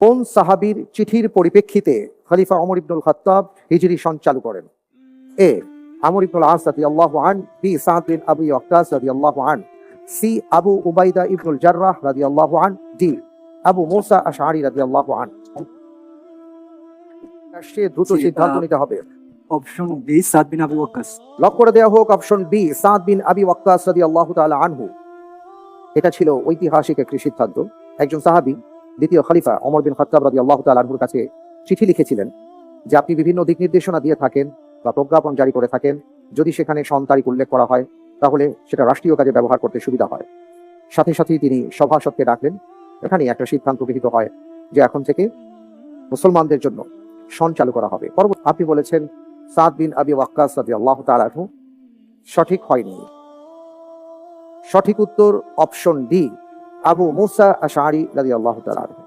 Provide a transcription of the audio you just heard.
কোন সাহাবীর চিঠির পরিপ্রেক্ষিতে খলিফা ওমর ইবনুল খাত্তাব হিজরি সন চালু করেন? এ আমর ইবনুল আস রাদিয়াল্লাহু আন, বি সাদ বিন আবি ওয়াক্কাস রাদিয়াল্লাহু আন, সি আবু উবাইদা ইবনুল জাররাহ রাদিয়াল্লাহু আন, ডি আবু মুসা আশআরী রাদিয়াল্লাহু আন। সে দ্রুত সিদ্ধান্ত নিতে হবে। অপশন বি সাদ বিন আবু ওয়াক্কাস। লক করে দেওয়া হোক অপশন বি সাদ বিন আবি ওয়াক্কাস রাদিয়াল্লাহু তাআলা আনহু। এটা ছিল ঐতিহাসিক একটি সিদ্ধান্ত। একজন সাহাবী দ্বিতীয় খলিফা ওমর বিন খাত্তাব রাদিয়াল্লাহু তাআলা আনহুর কাছে চিঠি লিখেছিলেন যে আপনি বিভিন্ন দিক নির্দেশনা দিয়ে থাকেন বা প্রজ্ঞাপন জারি করে থাকেন, যদি সেখানে সন তারিখ উল্লেখ করা হয় তাহলে সেটা রাষ্ট্রীয় কাজে ব্যবহার করতে সুবিধা হয়। সাথে সাথেই তিনি সভাসদকে ডাকলেন। এখানে একটা সিদ্ধান্ত গৃহীত হয় যে এখন থেকে মুসলমানদের জন্য সন চালু করা হবে। পরবর্তী আপনি বলেছেন সাদ বিন আবি ওয়াক্কাস রাদিয়াল্লাহু তাআলা আনহু। সঠিক হয়নি। সঠিক উত্তর অপশন ডি আবু মুসা আশআরী রাদিয়াল্লাহু তাআলা আনহু।